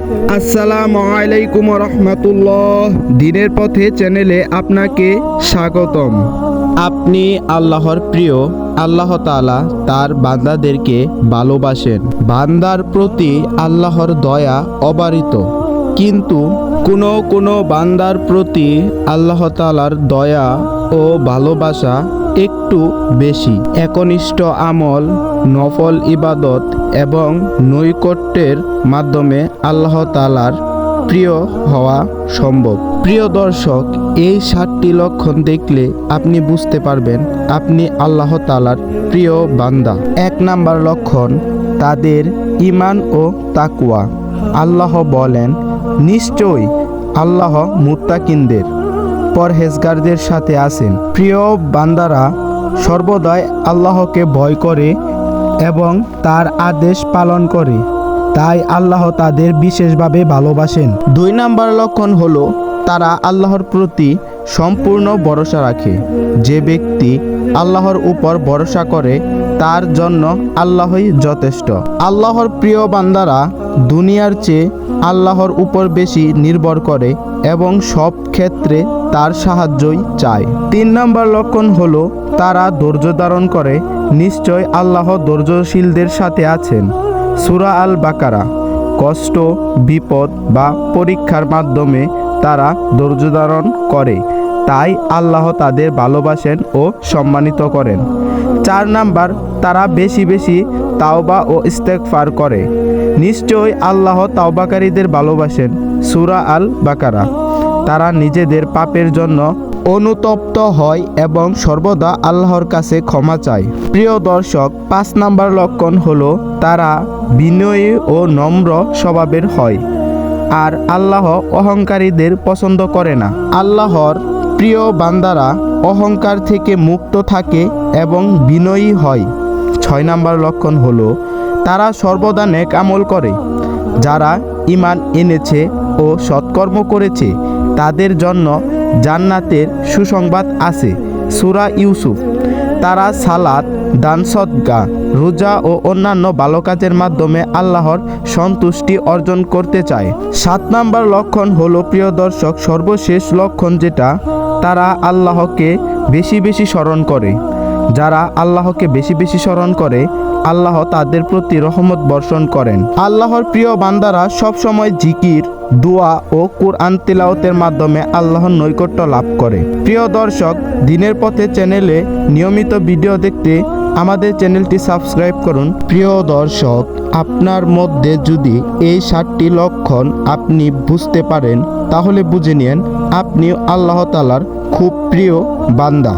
আসসালামু আলাইকুম রহমতুল্লাহ। দিনের পথে চ্যানেলে আপনাকে স্বাগতম। আপনি আল্লাহর প্রিয়। আল্লাহ তাআলা তার বান্দাদেরকে ভালোবাসেন। বান্দার প্রতি আল্লাহর দয়া অবারিত, কিন্তু কোনো বান্দার প্রতি আল্লাহ তাআলার দয়া ও ভালোবাসা একটু বেশি। একনিষ্ঠ আমল, নফল ইবাদত এবং নৈকট্যের মাধ্যমে আল্লাহ তাআলার প্রিয় হওয়া সম্ভব। প্রিয় দর্শক, এই 7টি লক্ষণ দেখলে আপনি বুঝতে পারবেন আপনি আল্লাহ তাআলার প্রিয় বান্দা। 1 নাম্বার লক্ষণ, তাদের ঈমান ও তাকওয়া। আল্লাহ বলেন, নিশ্চয়ই আল্লাহ মুত্তাকিনদের, পরহেজগারদের সাথে আছেন। প্রিয় বান্দারা সর্বদাই আল্লাহকে ভয় করে এবং তার আদেশ পালন করে, তাই আল্লাহ তাদের বিশেষভাবে ভালোবাসেন। 2 নাম্বার লক্ষণ হলো তারা আল্লাহর প্রতি সম্পূর্ণ ভরসা রাখে। যে ব্যক্তি আল্লাহর উপর ভরসা করে তার জন্য আল্লাহই যথেষ্ট। আল্লাহর প্রিয় বান্দারা দুনিয়ার চেয়ে আল্লাহর উপর বেশি নির্ভর করে এবং সব ক্ষেত্রে তার সাহায্যই চায়। 3 নম্বর লক্ষণ হলো তারা ধৈর্য ধারণ করে। নিশ্চয় আল্লাহ ধৈর্যশীলদের সাথে আছেন। সূরা আল বাকারা। কষ্ট, বিপদ বা পরীক্ষার মাধ্যমে তারা ধৈর্য ধারণ করে, তাই আল্লাহ তাদের ভালোবাসেন ও সম্মানিত করেন। 4 নাম্বার, তারা বেশি বেশি তাওবা ও ইস্তেগফার করে। নিশ্চয় আল্লাহ তাওবাকারীদের ভালোবাসেন। সূরা আল বাকারা। তারা নিজেদের পাপের জন্য অনুতপ্ত হয় এবং সর্বদা আল্লাহর কাছে ক্ষমা চায়। প্রিয় দর্শক, 5 নাম্বার লক্ষণ হলো তারা বিনয়ী ও নম্র স্বভাবের হয়, আর আল্লাহ অহংকারীদের পছন্দ করে না। আল্লাহর প্রিয় বান্দারা অহংকার থেকে মুক্ত থাকে এবং বিনয়ী হয়। 6 নাম্বার লক্ষণ হলো তারা সর্বদা নেক আমল করে। যারা ঈমান এনেছে ও সৎকর্ম করেছে তাদের জন্য জান্নাতের সুসংবাদ আছে। সূরা ইউসুফ। তারা সালাত, দান সদকা, রোজা ও অন্যান্য ভালো কাজের মাধ্যমে আল্লাহর সন্তুষ্টি অর্জন করতে চায়। 7 নাম্বার লক্ষণ হলো প্রিয় দর্শক সর্বশেষ লক্ষণ, যেটা তারা আল্লাহকে বেশি বেশি স্মরণ করে। যারা আল্লাহকে বেশি বেশি স্মরণ করে আল্লাহ তাদের প্রতি রহমত বর্ষণ করেন। আল্লাহর প্রিয় বান্দারা সবসময় জিকির, দোয়া ও কুরআন তিলাওয়াতের মাধ্যমে আল্লাহর নৈকট্য লাভ করে। প্রিয় দর্শক, দিনের পথে চ্যানেলে নিয়মিত ভিডিও দেখতে আমাদের চ্যানেলটি সাবস্ক্রাইব করুন। প্রিয় দর্শক, আপনার মধ্যে যদি এই 7টি লক্ষণ আপনি বুঝতে পারেন তাহলে বুঝে নিন আপনি আল্লাহ তাআলার খুব প্রিয় বান্দা।